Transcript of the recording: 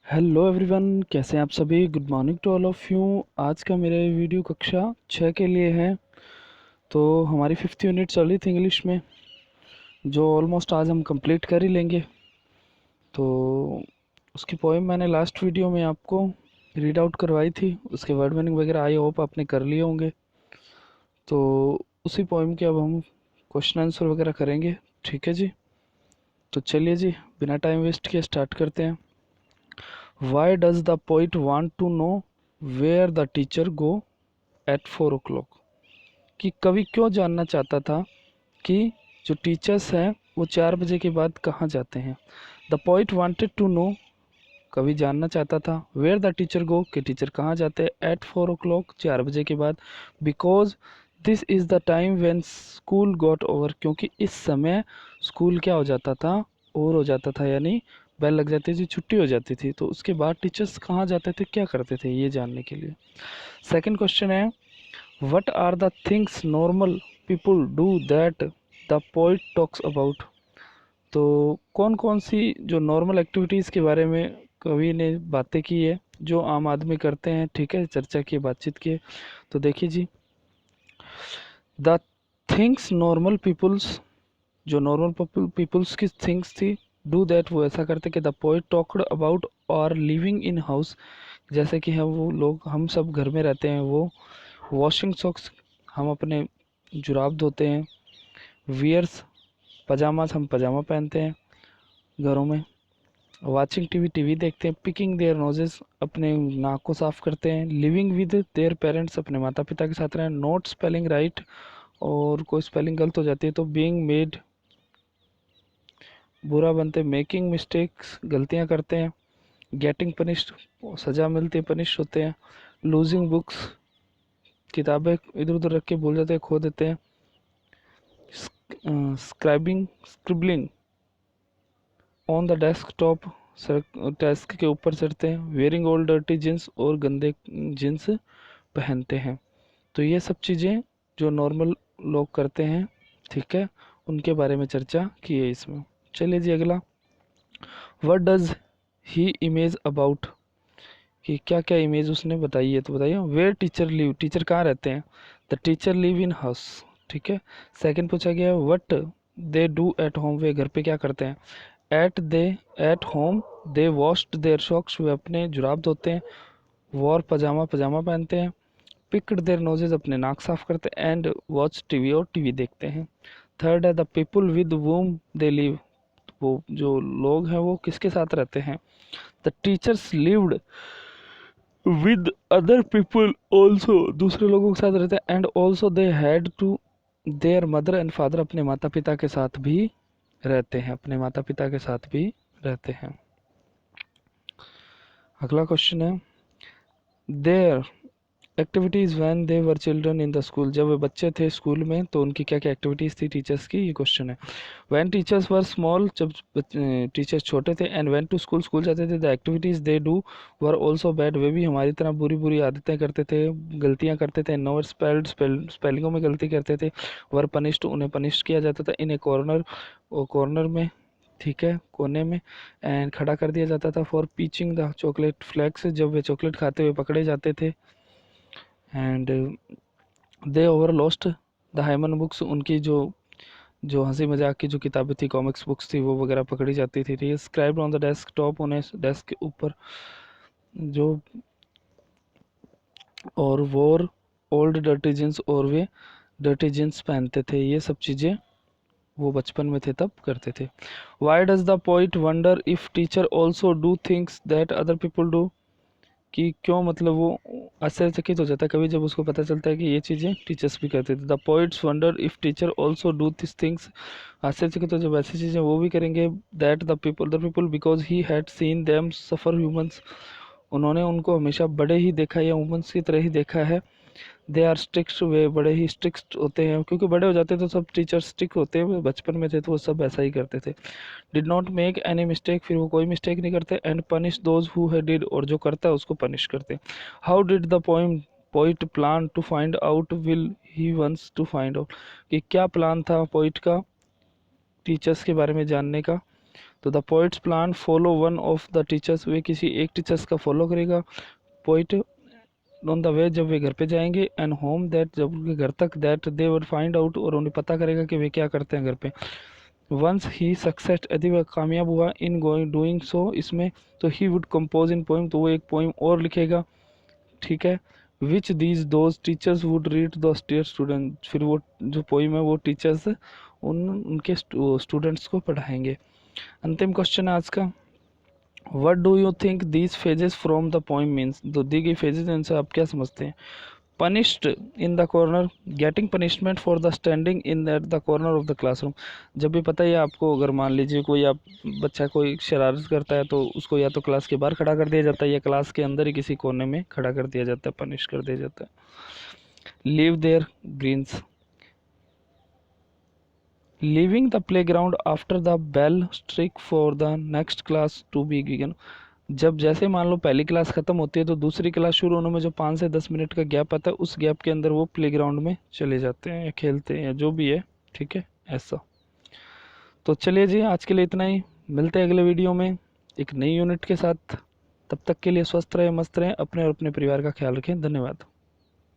Hello everyone, कैसे हैं आप सभी। Good morning to all of you. आज का मेरे वीडियो कक्षा 6 के लिए है। तो हमारी 5th यूनिट चल रही थी इंग्लिश में, जो ऑलमोस्ट आज हम कंप्लीट कर ही लेंगे। तो उसकी पोएम मैंने लास्ट वीडियो में आपको रीड आउट करवाई थी, उसके वर्ड मीनिंग वगैरह आई होप आपने कर लिए होंगे। तो उसी पोएम के अब हम क्वेश्चन आंसर वगैरह करेंगे, ठीक है जी। तो चलिए जी, बिना टाइम वेस्ट किए स्टार्ट करते हैं। Why does the poet want to know where the teacher go at 4 o'clock। कि कवि क्यों जानना चाहता था कि जो टीचर्स हैं वो 4 बजे के बाद कहाँ जाते हैं। The poet wanted to know, कवि जानना चाहता था, वेयर द टीचर गो, कि टीचर कहाँ जाते हैं एट 4 o'clock, 4 बजे के बाद। Because this is the time when school got over, क्योंकि इस समय स्कूल क्या हो जाता था, ओवर हो जाता था, यानी बेल लग जाती थी, छुट्टी हो जाती थी। तो उसके बाद टीचर्स कहाँ जाते थे, क्या करते थे, ये जानने के लिए। सेकंड क्वेश्चन है, what are the things normal people do that the poet talks about. तो कौन कौन सी जो नॉर्मल एक्टिविटीज़ के बारे में कवि ने बातें की है, जो आम आदमी करते हैं, ठीक है, चर्चा की, बातचीत की। तो देखिए जी, द थिंग्स नॉर्मल पीपल्स, जो नॉर्मल पीपल्स की थिंग्स थी, डू दैट, वो ऐसा करते कि द पोइट टॉक्ड अबाउट और लिविंग इन हाउस, जैसे कि हम वो लोग, हम सब घर में रहते हैं, वो वॉशिंग सॉक्स, हम अपने जुराब धोते हैं, वियर्स, पजामास, हम पजामा पहनते हैं घरों में, वाचिंग टीवी, टीवी देखते हैं, पिकिंग देयर नोजेस, अपने नाक को साफ करते हैं, लिविंग विद देयर पेरेंट्स, अपने माता पिता के साथ रहें, नोट स्पेलिंग राइट, और कोई स्पेलिंग गलत हो जाती है तो बीइंग मेड, बुरा बनते, मेकिंग मिस्टेक्स, गलतियां करते हैं, गेटिंग पनिश्ड, सज़ा मिलती है, पनिश होते हैं, लूजिंग बुक्स, किताबें इधर उधर रख के भूल जाते हैं, खो देते हैं, scribing, scribbling on the desktop, desk के ऊपर चढ़ते हैं, वेयरिंग ओल्ड डर्टी जींस, और गंदे जींस पहनते हैं। तो ये सब चीज़ें जो नॉर्मल लोग करते हैं, ठीक है, उनके बारे में चर्चा की है इसमें। चलिए जी अगला, what does he image about, कि क्या क्या इमेज उसने बताई है। तो बताइए, वेयर टीचर लिव, टीचर कहाँ रहते हैं, the teacher live in house, ठीक है। सेकंड पूछा गया है, what they do at home, वे घर पे क्या करते हैं। At home they washed their socks, वे अपने जुराब धोते हैं, वॉर पजामा, पजामा पहनते हैं, पिक्ड देयर नोजेज, अपने नाक साफ करते हैं, एंड वॉच टीवी, और टीवी देखते हैं। थर्ड है, the people with whom they live, वो जो लोग हैं वो किसके साथ रहते हैं। The teachers lived with other people also, दूसरे लोगों के साथ रहते हैं, and also they had to their mother and father, अपने माता पिता के साथ भी रहते हैं, अपने माता पिता के साथ भी रहते हैं। अगला क्वेश्चन है, there activities when they were children in the school, जब वे बच्चे थे स्कूल में तो उनकी क्या क्या एक्टिविटीज़ थी टीचर्स की, ये क्वेश्चन है। व्हेन टीचर्स वर स्मॉल, जब टीचर्स छोटे थे, and went to school, school जाते थे, the activities they do were also bad, वे भी हमारी तरह बुरी बुरी आदतें करते थे, गलतियाँ करते थे, नोवर स्पेल्ड, स्पेलिंगों में गलती करते थे, वर पनिश्ड, उन्हें पनिश किया जाता था, इन ए कॉर्नर, कॉर्नर में, ठीक है, कोने में, एंड खड़ा कर दिया जाता था, for pinching the chocolate flakes, जब वे चॉकलेट खाते हुए पकड़े जाते थे, and they over lost the hymn books, उनकी जो जो हंसी मजाक की जो किताबें थी, कॉमिक्स बुक्स थी, वो वगैरह पकड़ी जाती थी, ठीक है। Scribed on the desk top, उन्हें डेस्क के ऊपर जो, और वोर ओल्ड डर्टी जींस, और वे डर्टी जींस पहनते थे, ये सब चीज़ें वो बचपन में थे तब करते थे। Y does the poet wonder if teacher also do things that other people do, कि क्यों, मतलब वो आश्चर्यचकित हो जाता है कभी जब उसको पता चलता है कि ये चीज़ें टीचर्स भी करते थे। The poets wonder if teacher also do this things, आश्चर्यचकित हो जब ऐसी चीज़ें वो भी करेंगे, that the people because he had seen them suffer humans, उन्होंने उनको हमेशा बड़े ही देखा है, या ह्यूमंस की तरह ही देखा है। दे आर स्ट्रिक्ट, वे बड़े ही स्ट्रिक्ट होते हैं, क्योंकि बड़े हो जाते तो सब टीचर स्ट्रिक्ट होते हैं, बचपन में थे तो वो सब ऐसा ही करते थे। Did not make any mistake, फिर वो कोई मिस्टेक नहीं करते, and punish those who did, और जो करता है उसको पनिश करते। How did the poet plan to find out will he wants to find out, कि क्या प्लान था पोइट का टीचर्स के बारे में जानने का। तो the poets plan follow one of the teachers, वे किसी एक टीचर्स का फॉलो करेगा। पोइट ऑन द वे, जब वे घर पे जाएंगे, एंड होम दैट, जब उनके घर तक, that they would find out, और उन्हें पता करेगा कि वे क्या करते हैं घर पे। वंस ही सक्सेस, यदि वह कामयाब हुआ इन गोइंग डूइंग सो, इसमें, तो he would compose in poem, तो वो एक पोइम और लिखेगा, ठीक है। Which these those teachers would read the student, फिर वो जो पोइम है वो टीचर्स उनके स्टूडेंट्स को पढ़ाएंगे। अंतिम क्वेश्चन है आज का, what do you think these phases from the poem means, तो दी गई फेजेस इनसे आप क्या समझते हैं। Punished in the corner, getting punishment for the standing in at the corner of the classroom, जब भी पता है आपको, अगर मान लीजिए कोई आप बच्चा कोई शरारत करता है तो उसको या तो क्लास के बाहर खड़ा कर दिया जाता है या क्लास के अंदर ही किसी कोने में खड़ा कर दिया जाता है, पनिश कर दिया जाता है। Leave their greens, leaving the playground after the bell strike for the next class to be begin, जब जैसे मान लो पहली क्लास ख़त्म होती है तो दूसरी क्लास शुरू होने में जो 5 से 10 मिनट का गैप आता है, उस गैप के अंदर वो प्लेग्राउंड में चले जाते हैं या खेलते हैं या जो भी है, ठीक है, ऐसा। तो चलिए जी, आज के लिए इतना ही, मिलते हैं अगले वीडियो में एक नई यूनिट के साथ। तब तक के लिए स्वस्थ रहें, मस्त रहें, अपने और अपने परिवार का ख्याल रखें। धन्यवाद।